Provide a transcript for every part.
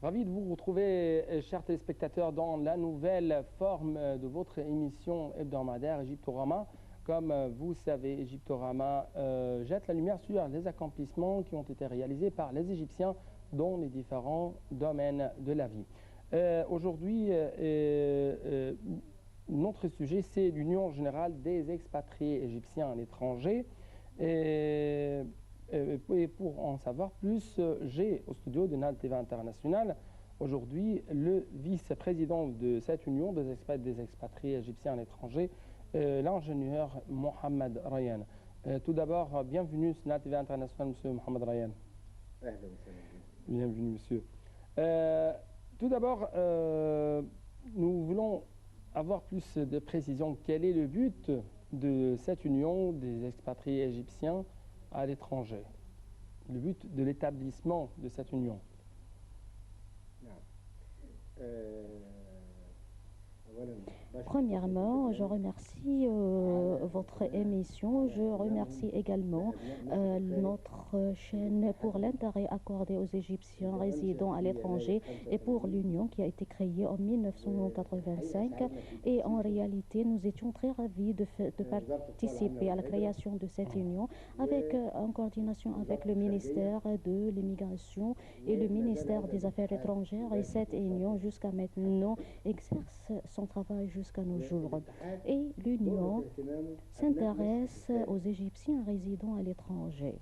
Ravi de vous retrouver, chers téléspectateurs, dans la nouvelle forme de votre émission hebdomadaire Egyptorama. Comme vous savez, Egyptorama jette la lumière sur les accomplissements qui ont été réalisés par les Égyptiens dans les différents domaines de la vie. Aujourd'hui, notre sujet, c'est l'Union générale des expatriés égyptiens à l'étranger. Et pour en savoir plus, j'ai au studio de NAL TV International aujourd'hui le vice-président de cette union des expatriés égyptiens à l'étranger, l'ingénieur Mohamed Rayan. Tout d'abord, bienvenue sur NAL TV International, monsieur Mohamed Rayan. Bienvenue, monsieur. Tout d'abord, nous voulons avoir plus de précisions. Quel est le but de cette union des expatriés égyptiens à l'étranger, le but de l'établissement de cette union? Premièrement, je remercie votre émission. Je remercie également notre chaîne pour l'intérêt accordé aux Égyptiens résidant à l'étranger et pour l'Union qui a été créée en 1985. Et en réalité, nous étions très ravis de participer à la création de cette union en coordination avec le ministère de l'Immigration et le ministère des Affaires étrangères. Et cette union, jusqu'à maintenant, exerce son travail jusqu'à nos jours. Et l'Union s'intéresse aux Égyptiens résidant à l'étranger.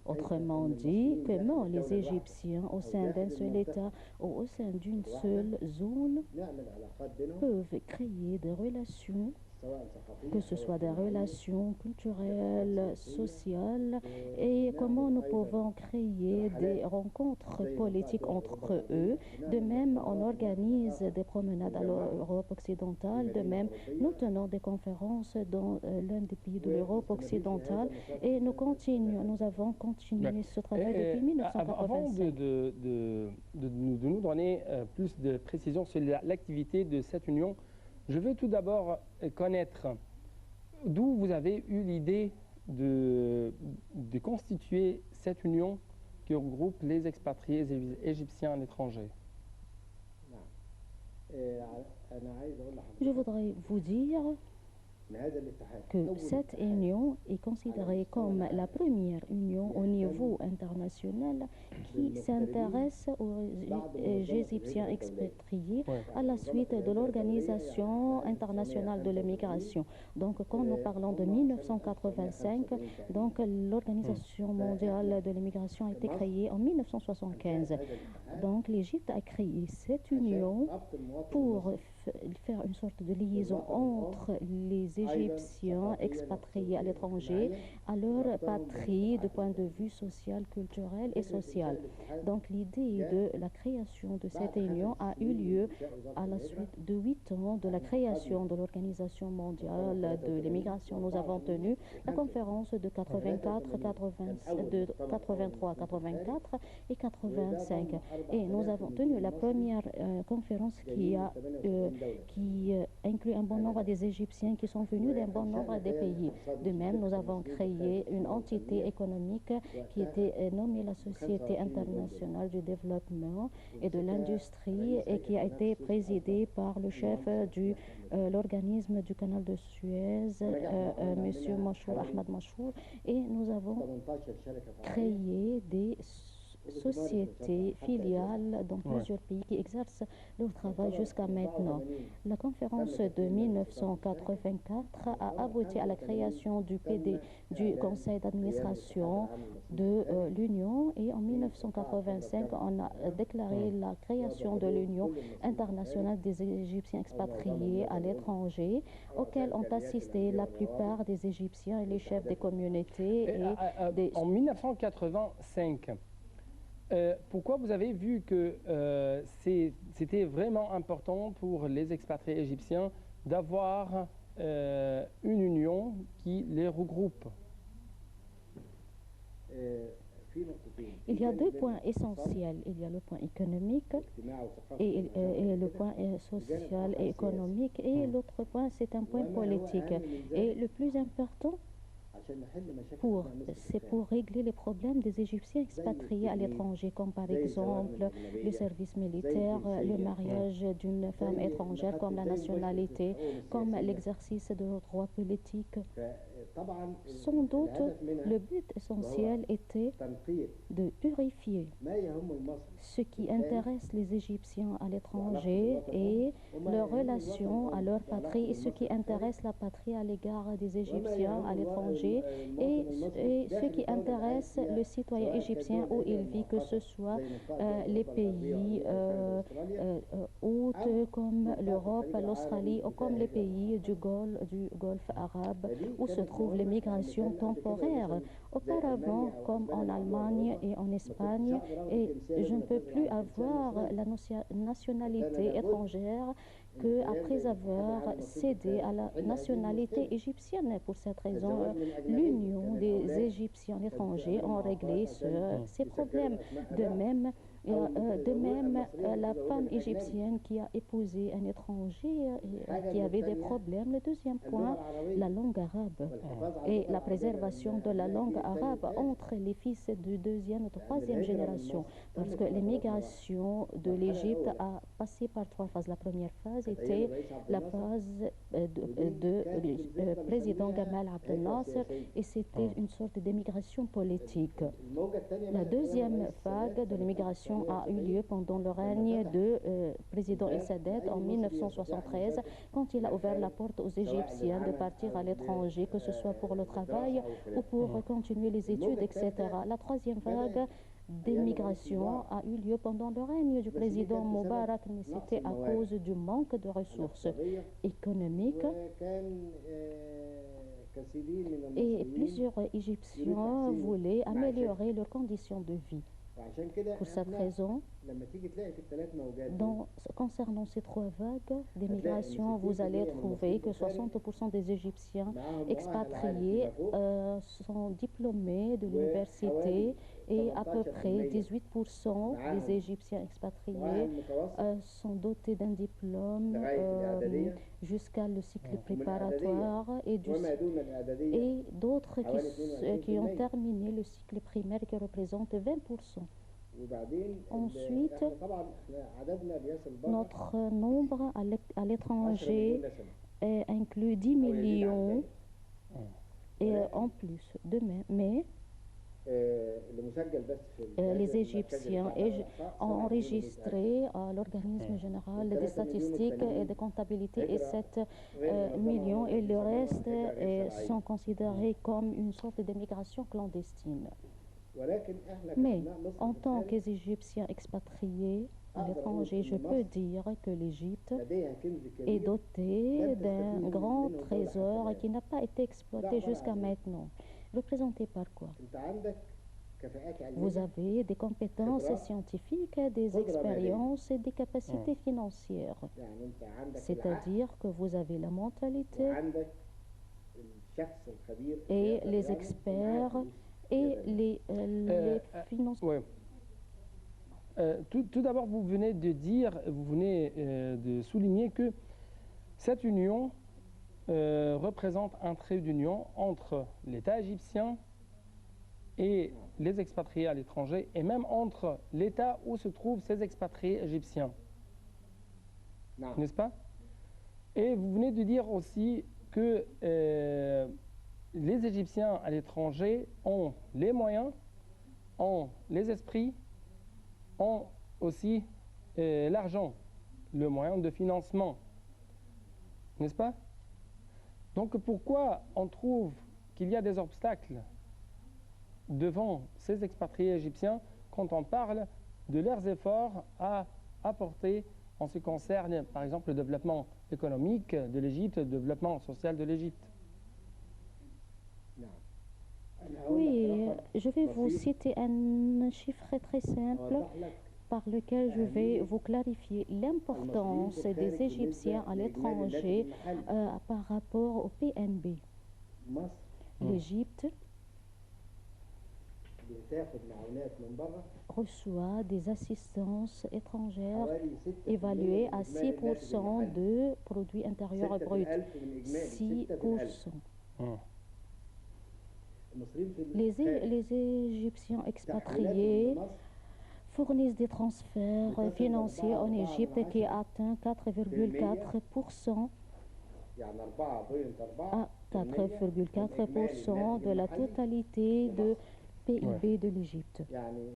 Autrement dit, comment les Égyptiens au sein d'un seul État ou au sein d'une seule zone peuvent créer des relations, que ce soit des relations culturelles, sociales, et comment nous pouvons créer des rencontres politiques entre eux. De même, on organise des promenades à l'Europe occidentale. De même, nous tenons des conférences dans l'un des pays de l'Europe occidentale et nous avons continué ce travail depuis 1985. Avant de nous donner plus de précisions sur l'activité de cette union, je veux tout d'abord connaître d'où vous avez eu l'idée de constituer cette union qui regroupe les expatriés égyptiens à l'étranger. Je voudrais vous dire que cette union est considérée comme la première union au niveau international qui s'intéresse aux Égyptiens expatriés à la suite de l'Organisation internationale de l'immigration. Donc, quand nous parlons de 1985, donc l'Organisation mondiale de l'immigration a été créée en 1975. Donc, l'Égypte a créé cette union pour faire une sorte de liaison entre les Égyptiens expatriés à l'étranger à leur patrie de point de vue social, culturel et social. Donc l'idée de la création de cette union a eu lieu à la suite de 8 ans de la création de l'Organisation mondiale de l'immigration. Nous avons tenu la conférence de 83, 84 et 85. Et nous avons tenu la première conférence qui inclut un bon nombre des Égyptiens qui sont venus d'un bon nombre des pays. De même, nous avons créé une entité économique qui était nommée la Société internationale du développement et de l'industrie et qui a été présidée par le chef de l'organisme du canal de Suez, M. Ahmed Machour, et nous avons créé des sociétés filiales dans plusieurs pays qui exercent leur travail jusqu'à maintenant. La conférence de 1984 a abouti à la création du conseil d'administration de l'Union et en 1985 on a déclaré la création de l'Union internationale des Égyptiens expatriés à l'étranger auquel ont assisté la plupart des Égyptiens et les chefs des communautés. En 1985, pourquoi vous avez vu que c'était vraiment important pour les expatriés égyptiens d'avoir une union qui les regroupe? Il y a deux points essentiels. Il y a le point économique et le point social et économique. Et l'autre point, c'est un point politique. Et le plus important, C'est pour régler les problèmes des Égyptiens expatriés à l'étranger, comme par exemple le service militaire, le mariage d'une femme étrangère, comme la nationalité, comme l'exercice de leurs droits politiques. Sans doute, le but essentiel était de purifier ce qui intéresse les Égyptiens à l'étranger et leur relation à leur patrie et ce qui intéresse la patrie à l'égard des Égyptiens à l'étranger et ce qui intéresse le citoyen égyptien où il vit, que ce soit les pays hôtes comme l'Europe, l'Australie ou comme les pays du Golfe arabe où se trouve l'immigration temporaire. Auparavant, comme en Allemagne et en Espagne, et je ne peux plus avoir la nationalité étrangère qu'après avoir cédé à la nationalité égyptienne. Pour cette raison, l'Union des Égyptiens étrangers a réglé ces problèmes. De même, la femme égyptienne qui a épousé un étranger qui avait des problèmes. Le deuxième point, la langue arabe et la préservation de la langue arabe entre les fils de deuxième et troisième génération. Parce que l'immigration de l'Égypte a passé par 3 phases. La première phase était la phase de président Gamal Abdel Nasser et c'était une sorte d'immigration politique. La deuxième vague de l'immigration a eu lieu pendant le règne de président El Sadat en 1973, quand il a ouvert la porte aux Égyptiens de partir à l'étranger, que ce soit pour le travail ou pour continuer les études, etc. La troisième vague d'immigration a eu lieu pendant le règne du président Moubarak, mais c'était à cause du manque de ressources économiques. Et plusieurs Égyptiens voulaient améliorer leurs conditions de vie. Pour cette raison, concernant ces 3 vagues d'immigration, vous allez trouver que 60% des Égyptiens expatriés sont diplômés de l'université et à peu près 18% des Égyptiens expatriés sont dotés d'un diplôme jusqu'à le cycle préparatoire et d'autres qui ont terminé le cycle primaire qui représente 20%. Ensuite, notre nombre à l'étranger inclut 10 millions et en plus de mais les Égyptiens ont enregistré à l'organisme général des statistiques et de comptabilité et 7 millions et le reste sont considérés comme une sorte d'immigration clandestine. Mais en tant qu'Égyptiens expatriés à l'étranger, je peux dire que l'Égypte est dotée d'un grand trésor qui n'a pas été exploité jusqu'à maintenant. Représenté par quoi? Vous avez des compétences scientifiques, des expériences et des capacités financières. C'est-à-dire que vous avez la mentalité et les experts et les finances. Ouais. Tout d'abord, vous venez de souligner que cette union représente un trait d'union entre l'État égyptien et les expatriés à l'étranger, et même entre l'État où se trouvent ces expatriés égyptiens. N'est-ce pas? Et vous venez de dire aussi que les Égyptiens à l'étranger ont les moyens, ont les esprits, ont aussi l'argent, le moyen de financement. N'est-ce pas? Donc pourquoi on trouve qu'il y a des obstacles devant ces expatriés égyptiens quand on parle de leurs efforts à apporter en ce qui concerne, par exemple, le développement économique de l'Égypte, le développement social de l'Égypte? Oui, je vais vous citer un chiffre très simple par lequel je vais vous clarifier l'importance des Égyptiens à l'étranger par rapport au PNB. L'Égypte reçoit des assistances étrangères évaluées à 6% de produit intérieur brut. 6%. Les Égyptiens expatriés fournissent des transferts financiers en Égypte qui atteignent 4,4% à 4,4% de la totalité de PIB de l'Égypte.